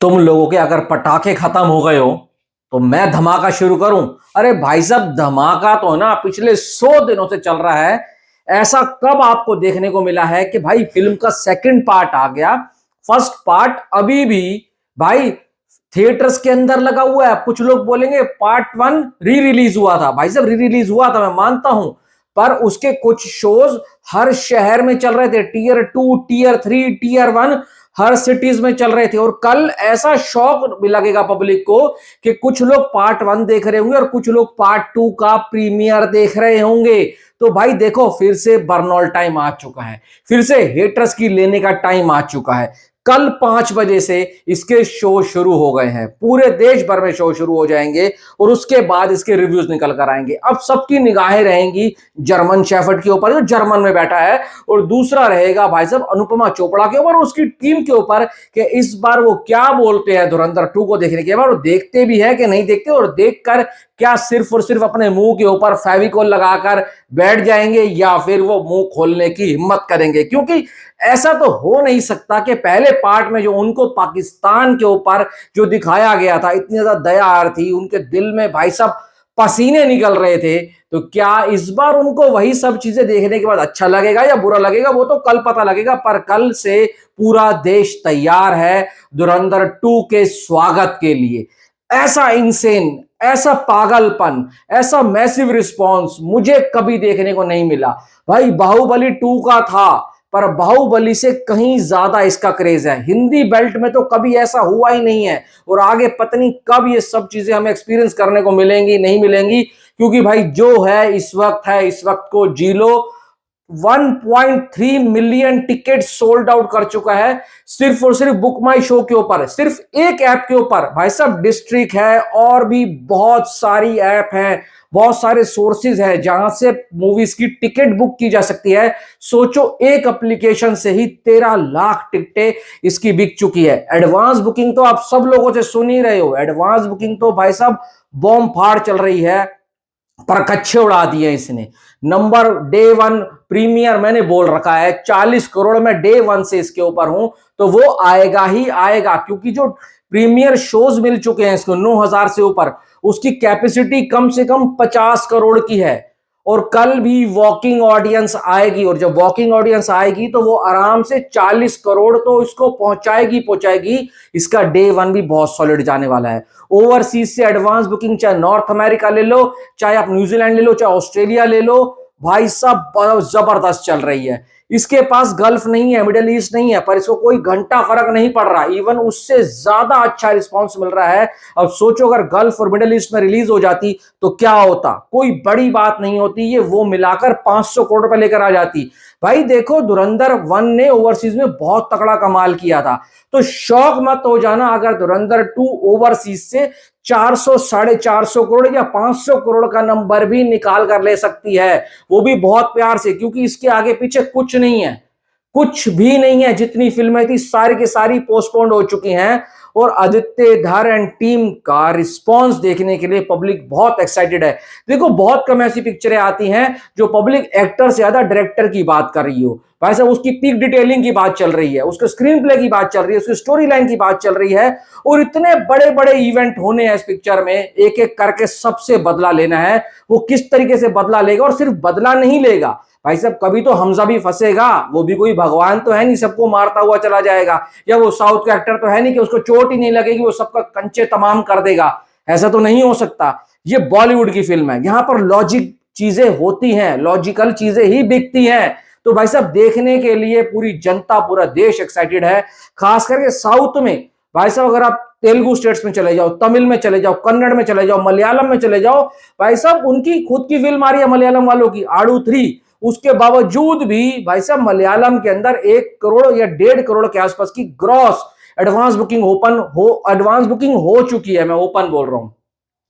तुम लोगों के अगर पटाखे खत्म हो गए हो तो मैं धमाका शुरू करूं। अरे भाई साहब, धमाका तो ना पिछले 100 दिनों से चल रहा है। ऐसा कब आपको देखने को मिला है कि भाई फिल्म का सेकंड पार्ट आ गया। फर्स्ट पार्ट अभी भी भाई थिएटर्स के अंदर लगा हुआ है। कुछ लोग बोलेंगे पार्ट 1 री रिलीज हुआ था। भाई साहब, री रिलीज हुआ था, मैं मानता हूं, पर उसके कुछ शोज हर शहर में चल रहे थे। टीयर 2, टीयर 3, टीयर 1 हर सिटीज में चल रहे थे। और कल ऐसा शौक भी लगेगा पब्लिक को कि कुछ लोग पार्ट 1 देख रहे होंगे और कुछ लोग पार्ट 2 का प्रीमियर देख रहे होंगे। तो भाई देखो, फिर से बर्नॉल टाइम आ चुका है, फिर से हेटर्स की लेने का टाइम आ चुका है। कल 5 बजे से इसके शो शुरू हो गए हैं, पूरे देश भर में शो शुरू हो जाएंगे और उसके बाद इसके रिव्यूज निकल कर आएंगे। अब सबकी निगाहें रहेंगी जर्मन शेफर्ड के ऊपर जो जर्मन में बैठा है, और दूसरा रहेगा भाई साहब अनुपमा चोपड़ा के ऊपर, उसकी टीम के ऊपर कि इस बार वो क्या बोलते हैं धुरंधर 2 को देखने के बाद। वो देखते भी है कि नहीं देखते, और देखकर क्या सिर्फ और सिर्फ अपने मुंह के ऊपर फेविकोल लगाकर बैठ जाएंगे या फिर वो मुंह खोलने की हिम्मत करेंगे। क्योंकि ऐसा तो हो नहीं सकता कि पहले पार्ट में जो उनको पाकिस्तान के ऊपर जो दिखाया गया था, इतनी ज्यादा दया आ रही थी, उनके दिल में भाई साहब पसीने निकल रहे थे, तो क्या इस बार उनको वही सब चीजें देखने के बाद अच्छा लगेगा या बुरा लगेगा, वो तो कल पता लगेगा। पर कल से पूरा देश तैयार है धुरंधर 2 के स्वागत के लिए। ऐसा इंसेन, ऐसा पागलपन, ऐसा मैसिव रिस्पॉन्स मुझे कभी देखने को नहीं मिला। भाई बाहुबली 2 का था, पर बाहुबली से कहीं ज्यादा इसका क्रेज है। हिंदी बेल्ट में तो कभी ऐसा हुआ ही नहीं है, और आगे पता नहीं कब ये सब चीजें हमें एक्सपीरियंस करने को मिलेंगी नहीं मिलेंगी। क्योंकि भाई जो है इस वक्त है, इस वक्त को जी लो। 1.3 मिलियन टिकट सोल्ड आउट कर चुका है सिर्फ और सिर्फ बुक माई शो के ऊपर, सिर्फ एक ऐप के ऊपर। भाई साहब डिस्ट्रिक्ट है और भी बहुत सारी ऐप हैं, बहुत सारे सोर्सेज हैं जहां से मूवीज की टिकट बुक की जा सकती है। सोचो, एक एप्लीकेशन से ही 13 लाख टिकटें इसकी बिक चुकी है। एडवांस बुकिंग तो आप सब लोगों से सुन ही रहे हो, एडवांस बुकिंग तो भाई साहब बॉम्ब फाड़ चल रही है, पर कच्चे उड़ा दिए इसने। नंबर डे 1 प्रीमियर मैंने बोल रखा है 40 करोड़ में डे 1 से इसके ऊपर हूं, तो वो आएगा ही आएगा। क्योंकि जो प्रीमियर शोज मिल चुके हैं इसको 9,000 से ऊपर, उसकी कैपेसिटी कम से कम 50 करोड़ की है। और कल भी वॉकिंग ऑडियंस आएगी, और जब वॉकिंग ऑडियंस आएगी तो वो आराम से 40 करोड़ तो इसको पहुंचाएगी। इसका डे 1 भी बहुत सॉलिड जाने वाला है। ओवरसीज से एडवांस बुकिंग, चाहे नॉर्थ अमेरिका ले लो, चाहे आप न्यूजीलैंड ले लो, चाहे ऑस्ट्रेलिया ले लो, भाई साहब बहुत जबरदस्त चल रही है। इसके पास गल्फ नहीं है, मिडिल ईस्ट नहीं है, पर इसको कोई घंटा फर्क नहीं पड़ रहा, इवन उससे ज्यादा अच्छा रिस्पांस मिल रहा है। अब सोचो अगर गल्फ और मिडिल ईस्ट में रिलीज हो जाती तो क्या होता, कोई बड़ी बात नहीं होती, ये वो मिलाकर 500 करोड़ रुपए लेकर आ जाती। भाई देखो, धुरंधर 1 ने ओवरसीज में बहुत तगड़ा कमाल किया था, तो शौक मत हो जाना अगर धुरंधर 2 ओवरसीज से 400, 450 करोड़ या 500 करोड़ का नंबर भी निकाल कर ले सकती है, वो भी बहुत प्यार से। क्योंकि इसके आगे पीछे कुछ नहीं है, कुछ भी नहीं है। जितनी फिल्में थी सारी की सारी पोस्टपोन्ड हो चुकी हैं, और आदित्य धर एंड टीम का रिस्पांस देखने के लिए पब्लिक बहुत एक्साइटेड है। देखो, बहुत कम ऐसी पिक्चरें आती हैं जो पब्लिक एक्टर से ज्यादा डायरेक्टर की बात कर रही हो। भाई साहब उसकी पीक डिटेलिंग की बात चल रही है, उसके स्क्रीन प्ले की बात चल रही है, उसकी स्टोरी लाइन की बात चल रही है, और इतने बड़े बड़े इवेंट होने हैं इस पिक्चर में, एक एक करके सबसे बदला लेना है। वो किस तरीके से बदला लेगा, और सिर्फ बदला नहीं लेगा भाई साहब, कभी तो हमजा भी फंसेगा। वो भी कोई भगवान तो है नहीं सबको मारता हुआ चला जाएगा, या वो साउथ का एक्टर तो है नहीं कि उसको चोट ही नहीं लगेगी, वो सबका कंचे तमाम कर देगा। ऐसा तो नहीं हो सकता। ये बॉलीवुड की फिल्म है, यहां पर लॉजिक चीजें होती हैं, लॉजिकल चीजें ही बिकती हैं। तो भाई साहब देखने के लिए पूरी जनता, पूरा देश एक्साइटेड है। खास करके साउथ में भाई साहब, अगर आप तेलुगु स्टेट्स में चले जाओ, तमिल में चले जाओ, कन्नड़ में चले जाओ, मलयालम में चले जाओ, भाई साहब उनकी खुद की फिल्म आ रही है मलयालम वालों की, आड़ू 3। उसके बावजूद भी भाई साहब मलयालम के अंदर 1 करोड़ या 1.5 करोड़ के आसपास की ग्रॉस एडवांस बुकिंग हो चुकी है, मैं ओपन बोल रहा हूं।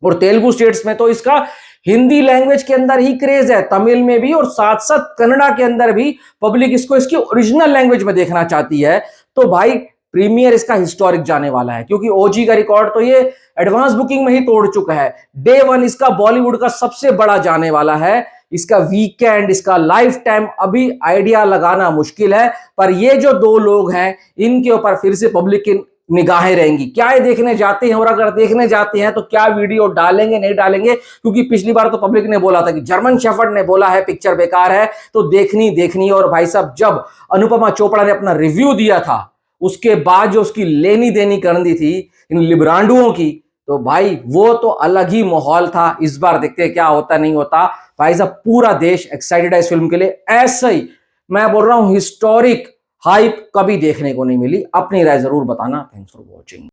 और तेलुगु स्टेट्स में तो इसका हिंदी लैंग्वेज के अंदर ही क्रेज है, तमिल में भी, और साथ साथ कन्नड़ा के अंदर भी पब्लिक इसको इसकी ओरिजिनल लैंग्वेज में देखना चाहती है। तो भाई प्रीमियर इसका हिस्टोरिक जाने वाला है, क्योंकि ओजी का रिकॉर्ड तो ये एडवांस बुकिंग में ही तोड़ चुका है। डे 1 इसका बॉलीवुड का सबसे बड़ा जाने वाला है। इसका वीकेंड, इसका लाइफ टाइम अभी आइडिया लगाना मुश्किल है, पर ये जो 2 लोग हैं इनके ऊपर फिर से पब्लिक की निगाहें रहेंगी। क्या ये देखने जाते हैं, और अगर देखने जाते हैं तो क्या वीडियो डालेंगे नहीं डालेंगे, क्योंकि पिछली बार तो पब्लिक ने बोला था कि जर्मन शेफर्ड ने बोला है पिक्चर बेकार है, तो देखनी देखनी। और भाई साहब जब अनुपमा चोपड़ा ने अपना रिव्यू दिया था, उसके बाद जो उसकी लेनी देनी करनी थी इन लिब्रांडुओं की, तो भाई वो तो अलग ही माहौल था। इस बार देखते हैं क्या होता नहीं होता। भाई साहब पूरा देश एक्साइटेड है इस फिल्म के लिए। ऐसे ही मैं बोल रहा हूं हिस्टोरिक हाइप कभी देखने को नहीं मिली। अपनी राय जरूर बताना। Thanks for watching.